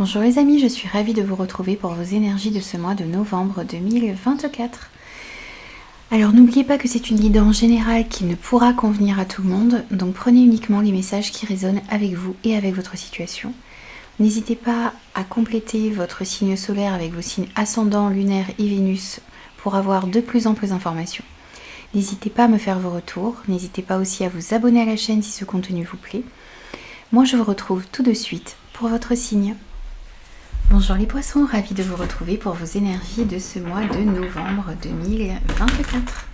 Bonjour les amis, je suis ravie de vous retrouver pour vos énergies de ce mois de novembre 2024. Alors n'oubliez pas que c'est une guidance générale qui ne pourra convenir à tout le monde, donc prenez uniquement les messages qui résonnent avec vous et avec votre situation. N'hésitez pas à compléter votre signe solaire avec vos signes ascendant, lunaire et Vénus pour avoir de plus amples informations. N'hésitez pas à me faire vos retours, n'hésitez pas aussi à vous abonner à la chaîne si ce contenu vous plaît. Moi je vous retrouve tout de suite pour votre signe. Bonjour les poissons, ravi de vous retrouver pour vos énergies de ce mois de novembre 2024.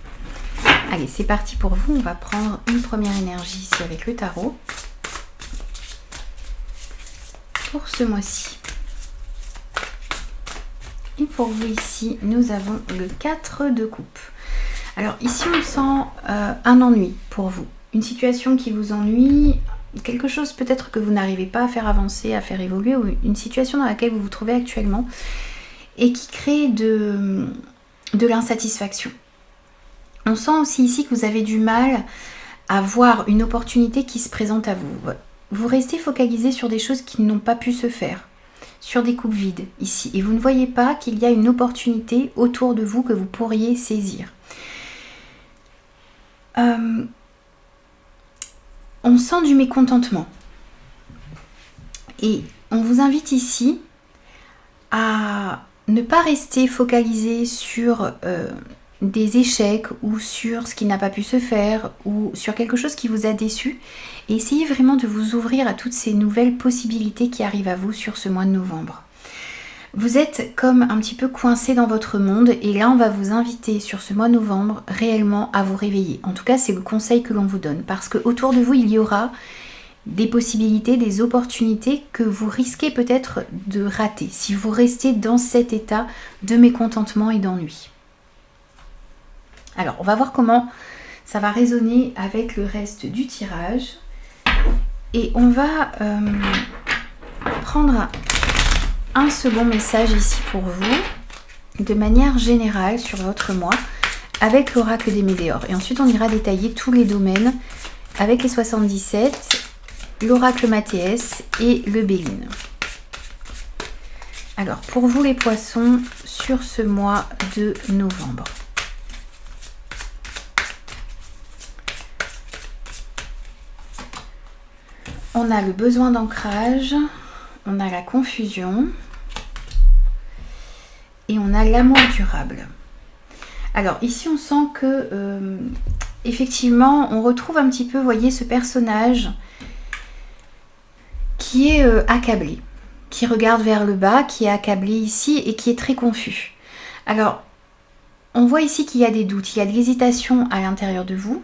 Allez, c'est parti pour vous, on va prendre une première énergie ici avec le tarot. Pour ce mois-ci. Et pour vous ici, nous avons le 4 de coupe. Alors ici on sent un ennui pour vous, une situation qui vous ennuie, quelque chose peut-être que vous n'arrivez pas à faire avancer, à faire évoluer, ou une situation dans laquelle vous vous trouvez actuellement et qui crée de l'insatisfaction. On sent aussi ici que vous avez du mal à voir une opportunité qui se présente à vous. Vous restez focalisé sur des choses qui n'ont pas pu se faire, sur des coupes vides ici, et vous ne voyez pas qu'il y a une opportunité autour de vous que vous pourriez saisir. On sent du mécontentement et on vous invite ici à ne pas rester focalisé sur des échecs ou sur ce qui n'a pas pu se faire ou sur quelque chose qui vous a déçu et essayez vraiment de vous ouvrir à toutes ces nouvelles possibilités qui arrivent à vous sur ce mois de novembre. Vous êtes comme un petit peu coincé dans votre monde et là on va vous inviter sur ce mois de novembre réellement à vous réveiller. En tout cas c'est le conseil que l'on vous donne parce que autour de vous il y aura des possibilités, des opportunités que vous risquez peut-être de rater si vous restez dans cet état de mécontentement et d'ennui. Alors on va voir comment ça va résonner avec le reste du tirage et on va prendre un second message ici pour vous, de manière générale sur votre mois, avec l'oracle des Médéors. Et ensuite, on ira détailler tous les domaines avec les 77, l'oracle Mathéès et le Béline. Alors, pour vous les poissons, sur ce mois de novembre. On a le besoin d'ancrage, on a la confusion et on a l'amour durable. Alors ici on sent que effectivement on retrouve un petit peu, vous voyez, ce personnage qui est accablé, qui regarde vers le bas, qui est accablé ici et qui est très confus. Alors on voit ici qu'il y a des doutes, il y a de l'hésitation à l'intérieur de vous.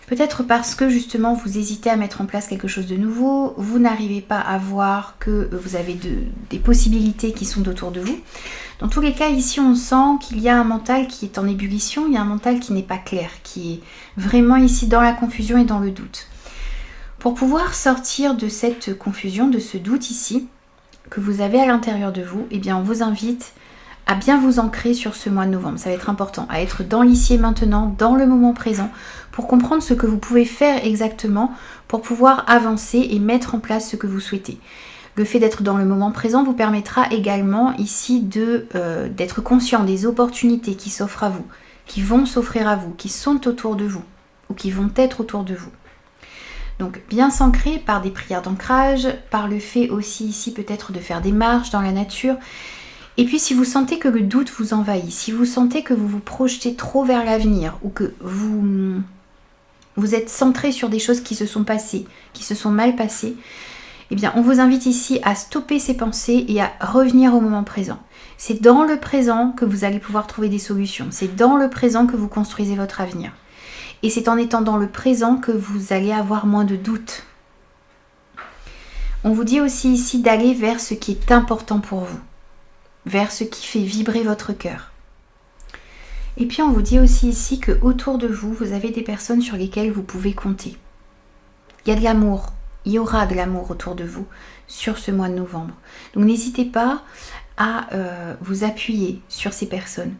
Peut-être parce que justement vous hésitez à mettre en place quelque chose de nouveau, vous n'arrivez pas à voir que vous avez des possibilités qui sont autour de vous. Dans tous les cas, ici on sent qu'il y a un mental qui est en ébullition, il y a un mental qui n'est pas clair, qui est vraiment ici dans la confusion et dans le doute. Pour pouvoir sortir de cette confusion, de ce doute ici, que vous avez à l'intérieur de vous, eh bien on vous invite à bien vous ancrer sur ce mois de novembre. Ça va être important, à être dans l'ici et maintenant, dans le moment présent, pour comprendre ce que vous pouvez faire exactement pour pouvoir avancer et mettre en place ce que vous souhaitez. Le fait d'être dans le moment présent vous permettra également ici d'être conscient des opportunités qui s'offrent à vous, qui vont s'offrir à vous, qui sont autour de vous ou qui vont être autour de vous. Donc bien s'ancrer par des prières d'ancrage, par le fait aussi ici peut-être de faire des marches dans la nature. Et puis si vous sentez que le doute vous envahit, si vous sentez que vous vous projetez trop vers l'avenir ou que vous êtes centré sur des choses qui se sont passées, qui se sont mal passées, eh bien on vous invite ici à stopper ces pensées et à revenir au moment présent. C'est dans le présent que vous allez pouvoir trouver des solutions. C'est dans le présent que vous construisez votre avenir. Et c'est en étant dans le présent que vous allez avoir moins de doutes. On vous dit aussi ici d'aller vers ce qui est important pour vous, vers ce qui fait vibrer votre cœur. Et puis on vous dit aussi ici que autour de vous, vous avez des personnes sur lesquelles vous pouvez compter. Il y a de l'amour, il y aura de l'amour autour de vous sur ce mois de novembre. Donc n'hésitez pas à vous appuyer sur ces personnes.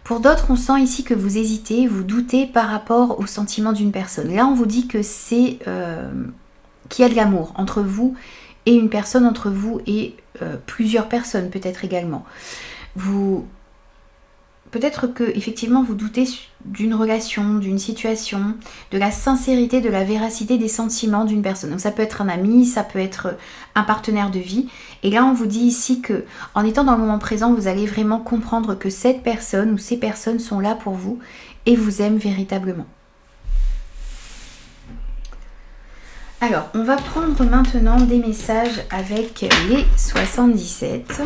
Pour d'autres, on sent ici que vous hésitez, vous doutez par rapport au sentiment d'une personne. Là, on vous dit que c'est qu'il y a de l'amour entre vous et une personne, entre vous et plusieurs personnes peut-être également. Peut-être que effectivement vous doutez d'une relation, d'une situation, de la sincérité, de la véracité des sentiments d'une personne. Donc ça peut être un ami, ça peut être un partenaire de vie. Et là on vous dit ici que en étant dans le moment présent, vous allez vraiment comprendre que cette personne ou ces personnes sont là pour vous et vous aiment véritablement. Alors, on va prendre maintenant des messages avec les 77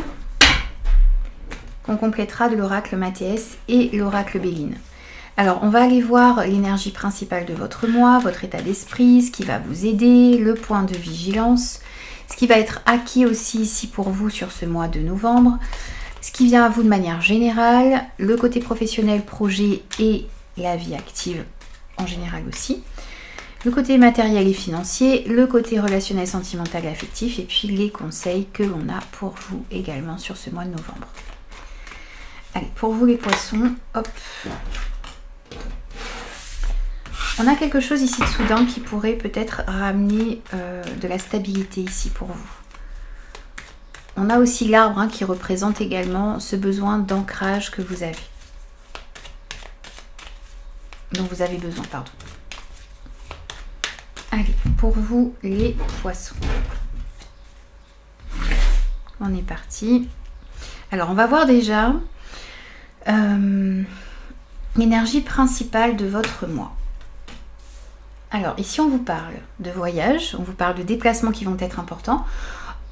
qu'on complétera de l'oracle Mathias et l'oracle Béline. Alors, on va aller voir l'énergie principale de votre mois, votre état d'esprit, ce qui va vous aider, le point de vigilance, ce qui va être acquis aussi ici pour vous sur ce mois de novembre, ce qui vient à vous de manière générale, le côté professionnel, projet et la vie active en général aussi, le côté matériel et financier, le côté relationnel, sentimental et affectif, et puis les conseils que l'on a pour vous également sur ce mois de novembre. Allez, pour vous les poissons, hop. On a quelque chose ici de soudain qui pourrait peut-être ramener de la stabilité ici pour vous. On a aussi l'arbre qui représente également ce besoin d'ancrage que vous avez. Dont vous avez besoin, pardon. Allez, pour vous les poissons. On est parti. Alors, on va voir déjà l'énergie principale de votre mois. Alors, ici, on vous parle de voyage, on vous parle de déplacements qui vont être importants.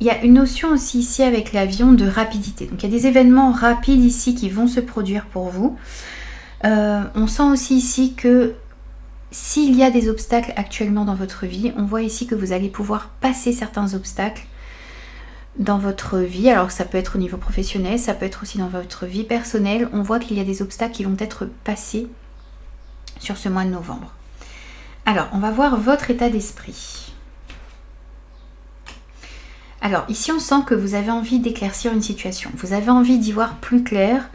Il y a une notion aussi ici avec l'avion de rapidité. Donc, il y a des événements rapides ici qui vont se produire pour vous. On sent aussi ici que s'il y a des obstacles actuellement dans votre vie, on voit ici que vous allez pouvoir passer certains obstacles dans votre vie. Alors ça peut être au niveau professionnel, ça peut être aussi dans votre vie personnelle. On voit qu'il y a des obstacles qui vont être passés sur ce mois de novembre. Alors, on va voir votre état d'esprit. Alors, ici, on sent que vous avez envie d'éclaircir une situation. Vous avez envie d'y voir plus clair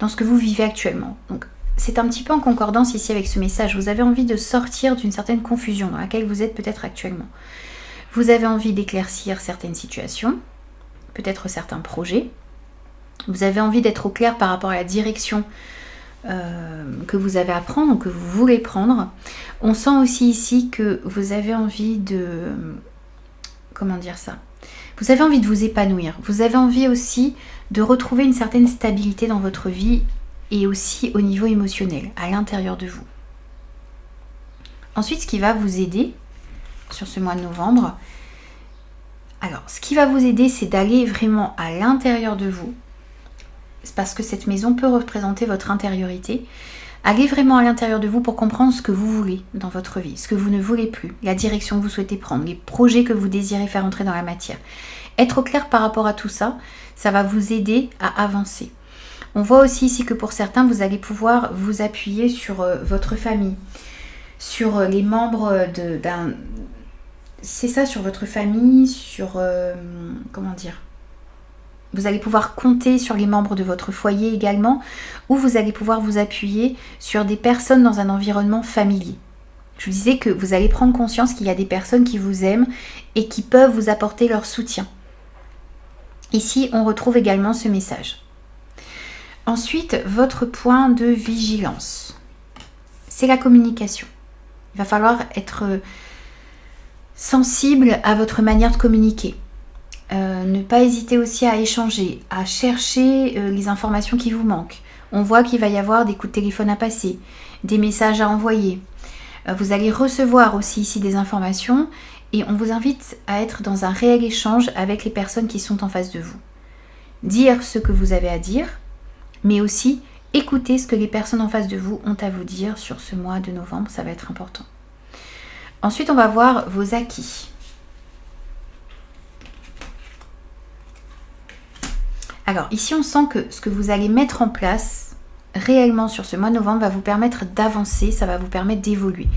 dans ce que vous vivez actuellement. Donc, c'est un petit peu en concordance ici avec ce message. Vous avez envie de sortir d'une certaine confusion dans laquelle vous êtes peut-être actuellement. Vous avez envie d'éclaircir certaines situations, peut-être certains projets. Vous avez envie d'être au clair par rapport à la direction que vous avez à prendre ou que vous voulez prendre. On sent aussi ici que vous avez envie de... Comment dire ça ? Vous avez envie de vous épanouir. Vous avez envie aussi de retrouver une certaine stabilité dans votre vie et aussi au niveau émotionnel, à l'intérieur de vous. Ensuite, ce qui va vous aider sur ce mois de novembre, alors, ce qui va vous aider, c'est d'aller vraiment à l'intérieur de vous. C'est parce que cette maison peut représenter votre intériorité. Allez vraiment à l'intérieur de vous pour comprendre ce que vous voulez dans votre vie, ce que vous ne voulez plus, la direction que vous souhaitez prendre, les projets que vous désirez faire entrer dans la matière. Être au clair par rapport à tout ça, ça va vous aider à avancer. On voit aussi ici que pour certains, vous allez pouvoir vous appuyer sur votre famille, sur les membres d'un... C'est ça, sur votre famille, sur... comment dire ? Vous allez pouvoir compter sur les membres de votre foyer également, ou vous allez pouvoir vous appuyer sur des personnes dans un environnement familier. Je vous disais que vous allez prendre conscience qu'il y a des personnes qui vous aiment et qui peuvent vous apporter leur soutien. Ici, on retrouve également ce message. Ensuite, votre point de vigilance, c'est la communication. Il va falloir être sensible à votre manière de communiquer. Ne pas hésiter aussi à échanger, à chercher les informations qui vous manquent. On voit qu'il va y avoir des coups de téléphone à passer, des messages à envoyer. Vous allez recevoir aussi ici des informations et on vous invite à être dans un réel échange avec les personnes qui sont en face de vous. Dire ce que vous avez à dire, mais aussi écouter ce que les personnes en face de vous ont à vous dire sur ce mois de novembre, ça va être important. Ensuite, on va voir vos acquis. Alors ici, on sent que ce que vous allez mettre en place réellement sur ce mois de novembre va vous permettre d'avancer, ça va vous permettre d'évoluer.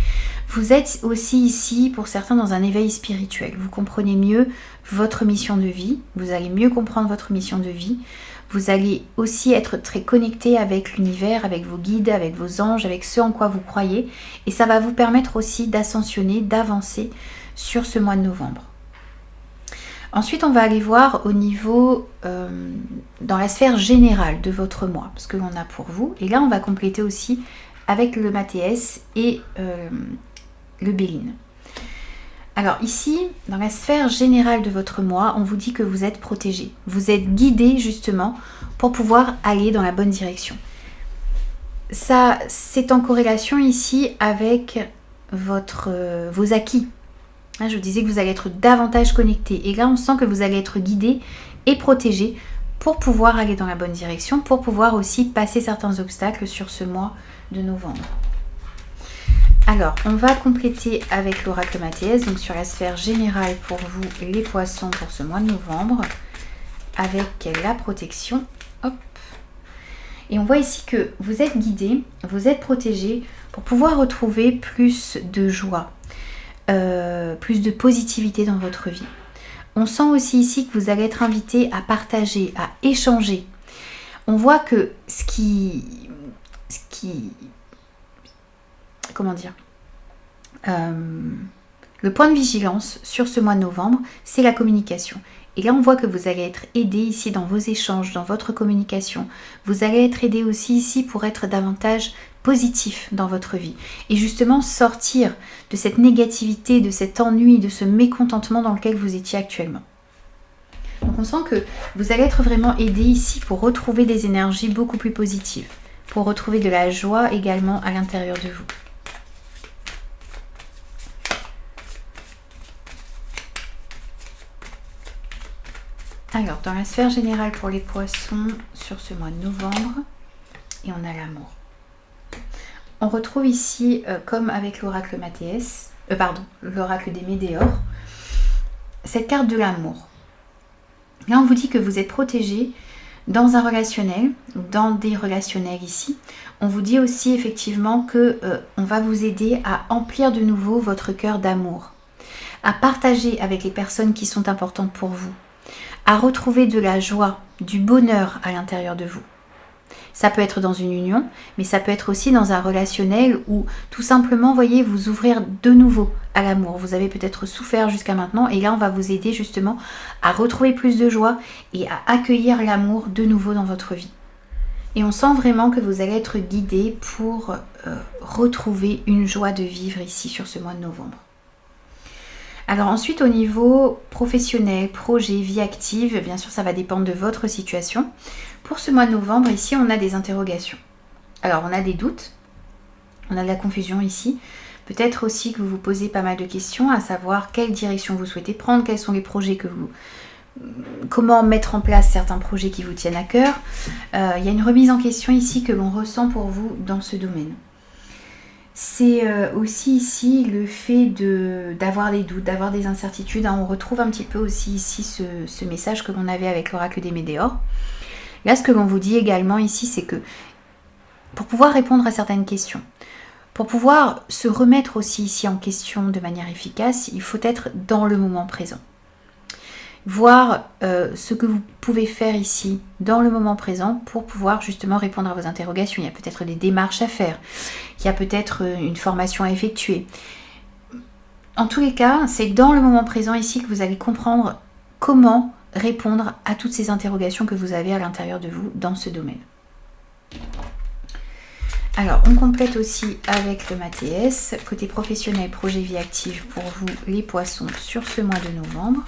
Vous êtes aussi ici, pour certains, dans un éveil spirituel. Vous comprenez mieux votre mission de vie, vous allez mieux comprendre votre mission de vie. Vous allez aussi être très connecté avec l'univers, avec vos guides, avec vos anges, avec ce en quoi vous croyez. Et ça va vous permettre aussi d'ascensionner, d'avancer sur ce mois de novembre. Ensuite, on va aller voir au niveau, dans la sphère générale de votre mois, ce que l'on a pour vous. Et là, on va compléter aussi avec le Mathias et le Béline. Alors ici, dans la sphère générale de votre mois, on vous dit que vous êtes protégé. Vous êtes guidé justement pour pouvoir aller dans la bonne direction. Ça, c'est en corrélation ici avec vos acquis. Je vous disais que vous allez être davantage connecté. Et là, on sent que vous allez être guidé et protégé pour pouvoir aller dans la bonne direction, pour pouvoir aussi passer certains obstacles sur ce mois de novembre. Alors, on va compléter avec l'oracle Mathias, donc sur la sphère générale pour vous, les poissons, pour ce mois de novembre, avec la protection. Hop. Et on voit ici que vous êtes guidé, vous êtes protégé pour pouvoir retrouver plus de joie, plus de positivité dans votre vie. On sent aussi ici que vous allez être invité à partager, à échanger. On voit que comment dire, le point de vigilance sur ce mois de novembre, c'est la communication. Et là, on voit que vous allez être aidé ici dans vos échanges, dans votre communication. Vous allez être aidé aussi ici pour être davantage positif dans votre vie. Et justement, sortir de cette négativité, de cet ennui, de ce mécontentement dans lequel vous étiez actuellement. Donc on sent que vous allez être vraiment aidé ici pour retrouver des énergies beaucoup plus positives. Pour retrouver de la joie également à l'intérieur de vous. Alors, dans la sphère générale pour les poissons, sur ce mois de novembre, et on a l'amour. On retrouve ici, comme avec l'oracle Mathias, l'oracle des Médéors, cette carte de l'amour. Là, on vous dit que vous êtes protégé dans un relationnel, dans des relationnels ici. On vous dit aussi effectivement que on va vous aider à emplir de nouveau votre cœur d'amour, à partager avec les personnes qui sont importantes pour vous, à retrouver de la joie, du bonheur à l'intérieur de vous. Ça peut être dans une union, mais ça peut être aussi dans un relationnel où tout simplement, voyez, vous ouvrir de nouveau à l'amour. Vous avez peut-être souffert jusqu'à maintenant et là, on va vous aider justement à retrouver plus de joie et à accueillir l'amour de nouveau dans votre vie. Et on sent vraiment que vous allez être guidé pour retrouver une joie de vivre ici sur ce mois de novembre. Alors ensuite, au niveau professionnel, projet, vie active, bien sûr, ça va dépendre de votre situation. Pour ce mois de novembre, ici, on a des interrogations. Alors, on a des doutes, on a de la confusion ici. Peut-être aussi que vous vous posez pas mal de questions, à savoir quelle direction vous souhaitez prendre, quels sont les projets que vous... Comment mettre en place certains projets qui vous tiennent à cœur. Il y a une remise en question ici que l'on ressent pour vous dans ce domaine. C'est aussi ici le fait d'avoir des doutes, d'avoir des incertitudes. On retrouve un petit peu aussi ici ce message que l'on avait avec l'oracle des Médéors. Là, ce que l'on vous dit également ici, c'est que pour pouvoir répondre à certaines questions, pour pouvoir se remettre aussi ici en question de manière efficace, il faut être dans le moment présent. Voir ce que vous pouvez faire ici dans le moment présent pour pouvoir justement répondre à vos interrogations. Il y a peut-être des démarches à faire, il y a peut-être une formation à effectuer. En tous les cas, c'est dans le moment présent ici que vous allez comprendre comment répondre à toutes ces interrogations que vous avez à l'intérieur de vous dans ce domaine. Alors, on complète aussi avec le Mathias, côté professionnel, projet vie active pour vous les poissons sur ce mois de novembre.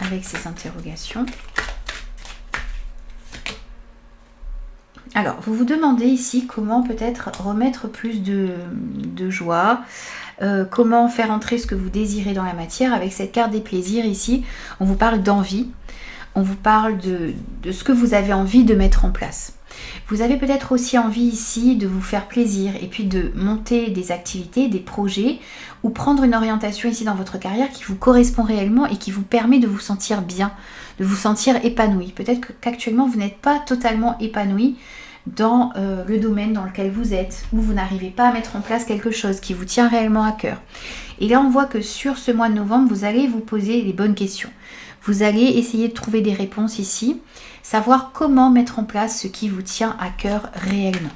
Avec ces interrogations. Alors, vous vous demandez ici comment peut-être remettre plus de joie, comment faire entrer ce que vous désirez dans la matière. Avec cette carte des plaisirs ici, on vous parle d'envie, on vous parle de ce que vous avez envie de mettre en place. Vous avez peut-être aussi envie ici de vous faire plaisir et puis de monter des activités, des projets ou prendre une orientation ici dans votre carrière qui vous correspond réellement et qui vous permet de vous sentir bien, de vous sentir épanoui. Peut-être qu'actuellement vous n'êtes pas totalement épanoui dans le domaine dans lequel vous êtes ou vous n'arrivez pas à mettre en place quelque chose qui vous tient réellement à cœur. Et là on voit que sur ce mois de novembre, vous allez vous poser les bonnes questions. Vous allez essayer de trouver des réponses ici, savoir comment mettre en place ce qui vous tient à cœur réellement.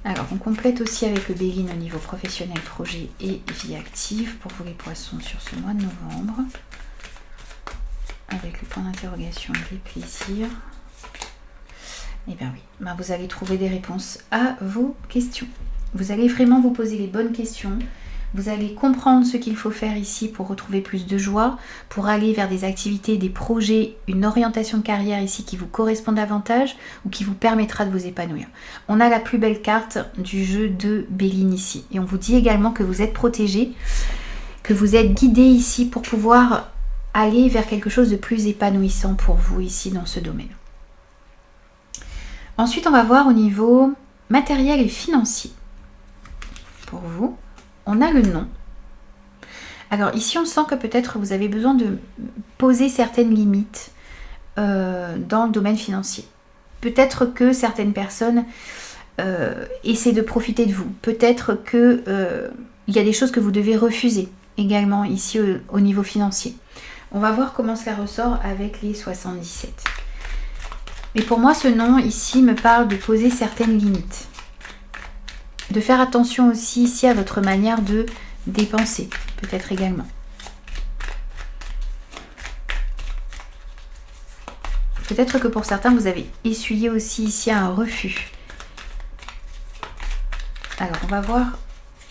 Alors, on complète aussi avec le Béline au niveau professionnel, projet et vie active pour vous les poissons sur ce mois de novembre. Avec le point d'interrogation et les plaisirs. Et bien oui, ben vous allez trouver des réponses à vos questions. Vous allez vraiment vous poser les bonnes questions. Vous allez comprendre ce qu'il faut faire ici pour retrouver plus de joie, pour aller vers des activités, des projets, une orientation de carrière ici qui vous correspond davantage ou qui vous permettra de vous épanouir. On a la plus belle carte du jeu de Béline ici. Et on vous dit également que vous êtes protégé, que vous êtes guidé ici pour pouvoir aller vers quelque chose de plus épanouissant pour vous ici dans ce domaine. Ensuite, on va voir au niveau matériel et financier. Pour vous, on a le nom. Alors ici, on sent que peut-être vous avez besoin de poser certaines limites dans le domaine financier. Peut-être que certaines personnes essaient de profiter de vous. Peut-être qu'il y a des choses que vous devez refuser également ici au niveau financier. On va voir comment cela ressort avec les 77. Mais pour moi, ce nom ici me parle de poser certaines limites. De faire attention aussi ici à votre manière de dépenser, peut-être également. Peut-être que pour certains, vous avez essuyé aussi ici un refus. Alors, on va voir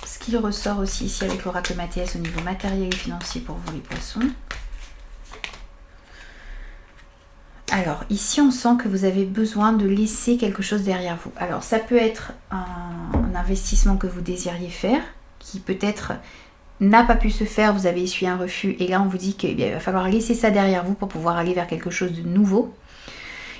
ce qu'il ressort aussi ici avec l'oracle Mathias au niveau matériel et financier pour vous les poissons. Alors, ici, on sent que vous avez besoin de laisser quelque chose derrière vous. Alors, ça peut être un investissement que vous désiriez faire, qui peut-être n'a pas pu se faire, vous avez essuyé un refus, et là, on vous dit qu'il va falloir laisser ça derrière vous pour pouvoir aller vers quelque chose de nouveau.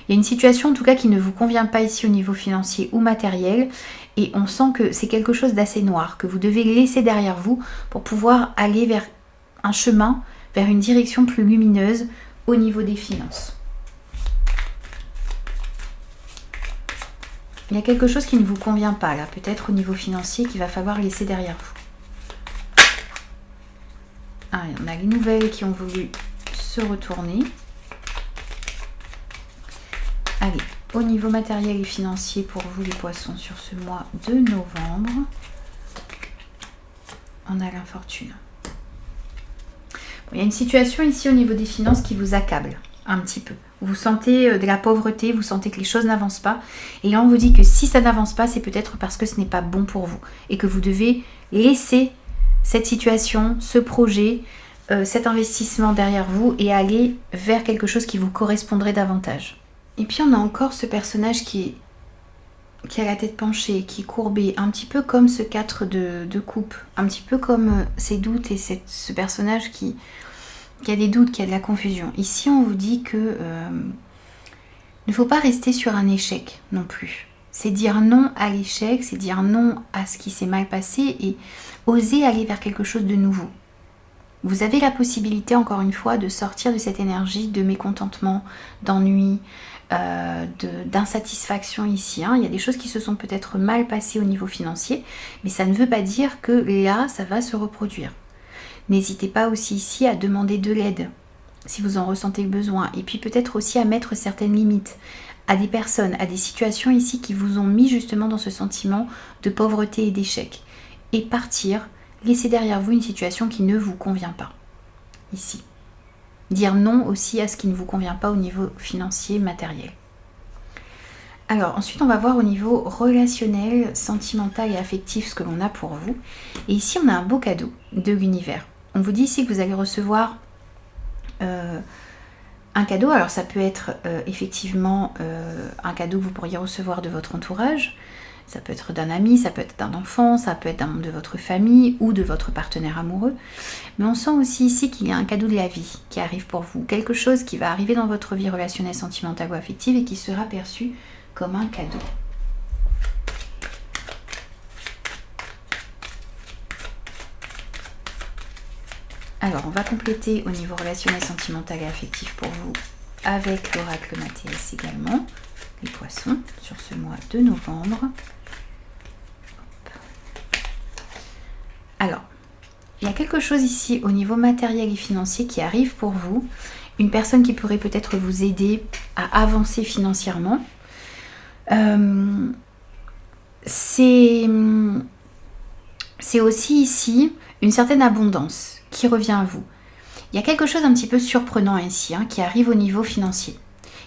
Il y a une situation, en tout cas, qui ne vous convient pas ici au niveau financier ou matériel, et on sent que c'est quelque chose d'assez noir, que vous devez laisser derrière vous pour pouvoir aller vers un chemin, vers une direction plus lumineuse au niveau des finances. Il y a quelque chose qui ne vous convient pas là, peut-être au niveau financier qu'il va falloir laisser derrière vous. Ah, on a les nouvelles qui ont voulu se retourner. Allez, au niveau matériel et financier pour vous les poissons sur ce mois de novembre, on a l'infortune. Bon, il y a une situation ici au niveau des finances qui vous accable un petit peu. Vous sentez de la pauvreté, vous sentez que les choses n'avancent pas. Et là, on vous dit que si ça n'avance pas, c'est peut-être parce que ce n'est pas bon pour vous. Et que vous devez laisser cette situation, ce projet, cet investissement derrière vous et aller vers quelque chose qui vous correspondrait davantage. Et puis, on a encore ce personnage qui a la tête penchée, qui est courbé, un petit peu comme ce 4 de coupe, un petit peu comme ces doutes et ce personnage qui a des doutes, qui a de la confusion. Ici, on vous dit que ne faut pas rester sur un échec non plus. C'est dire non à l'échec, c'est dire non à ce qui s'est mal passé et oser aller vers quelque chose de nouveau. Vous avez la possibilité, encore une fois, de sortir de cette énergie de mécontentement, d'ennui, d'insatisfaction ici. Il y a des choses qui se sont peut-être mal passées au niveau financier, mais ça ne veut pas dire que là, ça va se reproduire. N'hésitez pas aussi ici à demander de l'aide si vous en ressentez le besoin. Et puis peut-être aussi à mettre certaines limites à des personnes, à des situations ici qui vous ont mis justement dans ce sentiment de pauvreté et d'échec. Et partir, laisser derrière vous une situation qui ne vous convient pas. Ici. Dire non aussi à ce qui ne vous convient pas au niveau financier, matériel. Alors ensuite on va voir au niveau relationnel, sentimental et affectif ce que l'on a pour vous. Et ici on a un beau cadeau de l'univers. On vous dit ici que vous allez recevoir un cadeau. Alors ça peut être effectivement un cadeau que vous pourriez recevoir de votre entourage. Ça peut être d'un ami, ça peut être d'un enfant, ça peut être d'un membre de votre famille ou de votre partenaire amoureux. Mais on sent aussi ici qu'il y a un cadeau de la vie qui arrive pour vous. Quelque chose qui va arriver dans votre vie relationnelle, sentimentale ou affective et qui sera perçu comme un cadeau. Alors, on va compléter au niveau relationnel, sentimental et affectif pour vous avec l'oracle Mathias également, les poissons, sur ce mois de novembre. Hop. Alors, il y a quelque chose ici au niveau matériel et financier qui arrive pour vous. Une personne qui pourrait peut-être vous aider à avancer financièrement. c'est aussi ici une certaine abondance qui revient à vous. Il y a quelque chose un petit peu surprenant ici, hein, qui arrive au niveau financier,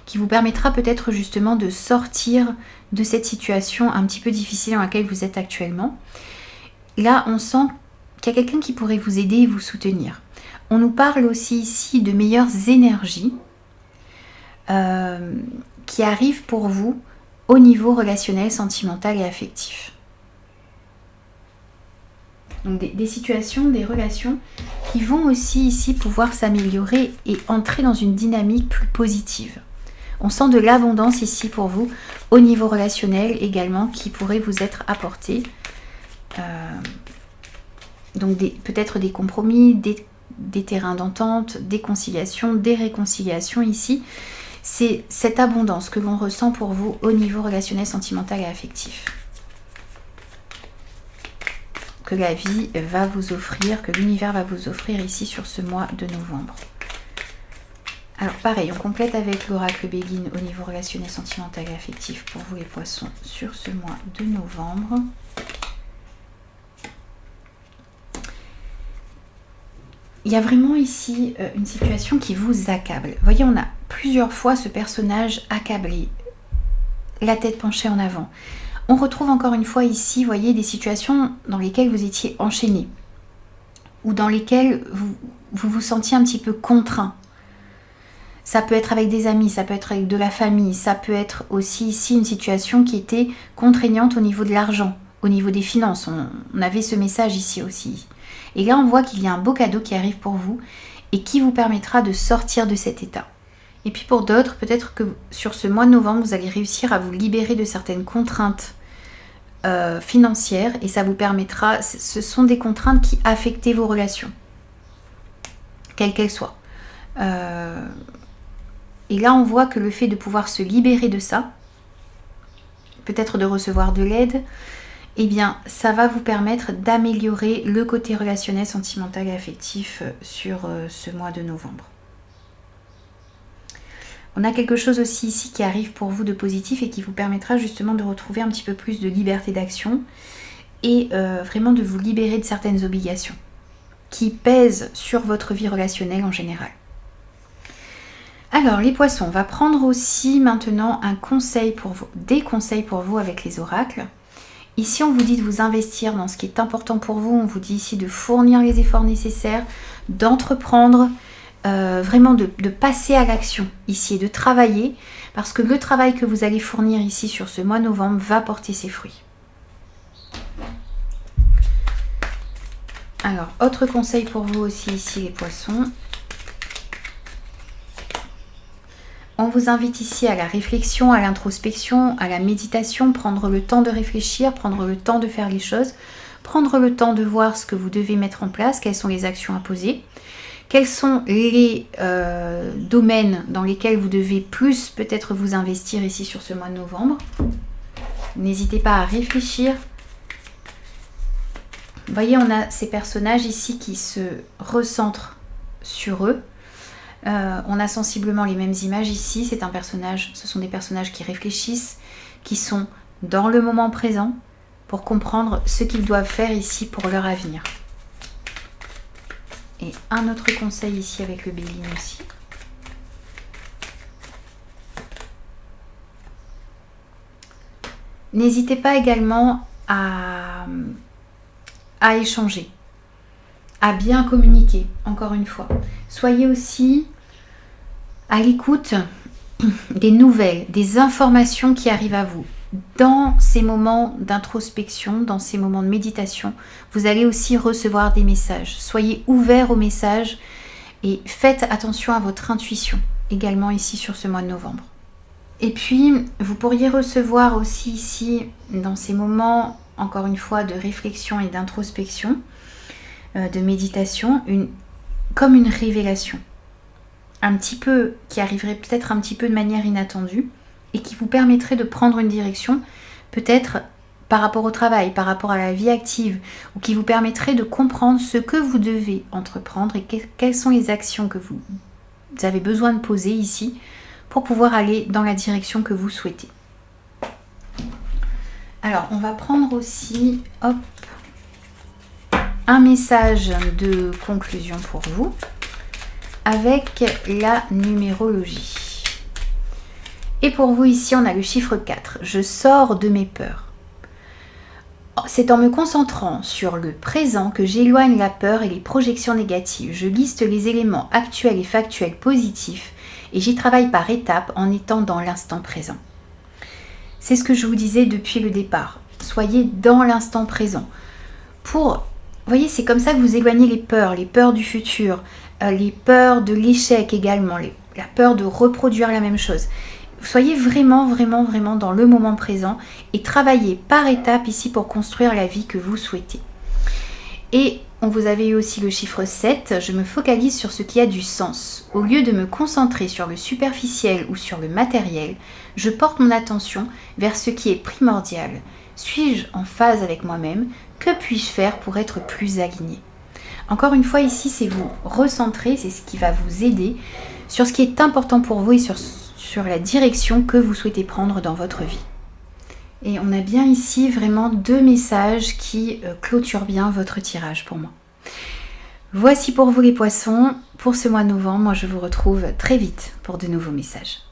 qui vous permettra peut-être justement de sortir de cette situation un petit peu difficile dans laquelle vous êtes actuellement. Là, on sent qu'il y a quelqu'un qui pourrait vous aider et vous soutenir. On nous parle aussi ici de meilleures énergies qui arrivent pour vous au niveau relationnel, sentimental et affectif. Donc des situations, des relations qui vont aussi ici pouvoir s'améliorer et entrer dans une dynamique plus positive. On sent de l'abondance ici pour vous au niveau relationnel également qui pourrait vous être apporté. Donc peut-être des compromis, des terrains d'entente, des conciliations, des réconciliations ici. C'est cette abondance que l'on ressent pour vous au niveau relationnel, sentimental et affectif. Que la vie va vous offrir, que l'univers va vous offrir ici sur ce mois de novembre. Alors pareil, on complète avec l'oracle Béguine au niveau relationnel, sentimental et affectif pour vous les poissons sur ce mois de novembre. Il y a vraiment ici une situation qui vous accable. Vous voyez, on a plusieurs fois ce personnage accablé, la tête penchée en avant. On retrouve encore une fois ici, vous voyez, des situations dans lesquelles vous étiez enchaîné ou dans lesquelles vous vous sentiez un petit peu contraint. Ça peut être avec des amis, ça peut être avec de la famille, ça peut être aussi ici une situation qui était contraignante au niveau de l'argent, au niveau des finances. On avait ce message ici aussi. Et là, on voit qu'il y a un beau cadeau qui arrive pour vous et qui vous permettra de sortir de cet état. Et puis pour d'autres, peut-être que sur ce mois de novembre, vous allez réussir à vous libérer de certaines contraintes financières et ça vous permettra, ce sont des contraintes qui affectaient vos relations, quelles qu'elles soient. Et là, on voit que le fait de pouvoir se libérer de ça, peut-être de recevoir de l'aide, eh bien, ça va vous permettre d'améliorer le côté relationnel, sentimental et affectif sur ce mois de novembre. On a quelque chose aussi ici qui arrive pour vous de positif et qui vous permettra justement de retrouver un petit peu plus de liberté d'action et vraiment de vous libérer de certaines obligations qui pèsent sur votre vie relationnelle en général. Alors les poissons, on va prendre aussi maintenant un conseil pour vous, des conseils pour vous avec les oracles. Ici, on vous dit de vous investir dans ce qui est important pour vous. On vous dit ici de fournir les efforts nécessaires, d'entreprendre, vraiment de passer à l'action ici et de travailler. Parce que le travail que vous allez fournir ici sur ce mois de novembre va porter ses fruits. Alors, autre conseil pour vous aussi ici les poissons. On vous invite ici à la réflexion, à l'introspection, à la méditation, prendre le temps de réfléchir, prendre le temps de faire les choses, prendre le temps de voir ce que vous devez mettre en place, quelles sont les actions à poser, quels sont les domaines dans lesquels vous devez plus peut-être vous investir ici sur ce mois de novembre. N'hésitez pas à réfléchir. Vous voyez, on a ces personnages ici qui se recentrent sur eux. On a sensiblement les mêmes images ici. C'est un personnage, ce sont des personnages qui réfléchissent, qui sont dans le moment présent pour comprendre ce qu'ils doivent faire ici pour leur avenir. Et un autre conseil ici avec le Béguine aussi. N'hésitez pas également à échanger, à bien communiquer, encore une fois. Soyez aussi à l'écoute des nouvelles, des informations qui arrivent à vous. Dans ces moments d'introspection, dans ces moments de méditation, vous allez aussi recevoir des messages. Soyez ouverts aux messages et faites attention à votre intuition, également ici sur ce mois de novembre. Et puis, vous pourriez recevoir aussi ici, dans ces moments, encore une fois, de réflexion et d'introspection, de méditation, comme une révélation. Un petit peu, qui arriverait peut-être un petit peu de manière inattendue et qui vous permettrait de prendre une direction, peut-être par rapport au travail, par rapport à la vie active, ou qui vous permettrait de comprendre ce que vous devez entreprendre et quelles sont les actions que vous avez besoin de poser ici pour pouvoir aller dans la direction que vous souhaitez. Alors, on va prendre aussi, hop, un message de conclusion pour vous avec la numérologie. Et pour vous ici, on a le chiffre 4. Je sors de mes peurs. C'est en me concentrant sur le présent que j'éloigne la peur et les projections négatives. Je liste les éléments actuels et factuels positifs et j'y travaille par étapes en étant dans l'instant présent. C'est ce que je vous disais depuis le départ. Soyez dans l'instant présent. Vous voyez, c'est comme ça que vous éloignez les peurs du futur, les peurs de l'échec également, la peur de reproduire la même chose. Soyez vraiment, vraiment, vraiment dans le moment présent et travaillez par étapes ici pour construire la vie que vous souhaitez. Et on vous avait eu aussi le chiffre 7, je me focalise sur ce qui a du sens. Au lieu de me concentrer sur le superficiel ou sur le matériel, je porte mon attention vers ce qui est primordial. Suis-je en phase avec moi-même? Que puis-je faire pour être plus aligné? Encore une fois, ici, c'est vous recentrer, c'est ce qui va vous aider sur ce qui est important pour vous et sur la direction que vous souhaitez prendre dans votre vie. Et on a bien ici vraiment 2 messages qui clôturent bien votre tirage pour moi. Voici pour vous les poissons, pour ce mois de novembre. Moi je vous retrouve très vite pour de nouveaux messages.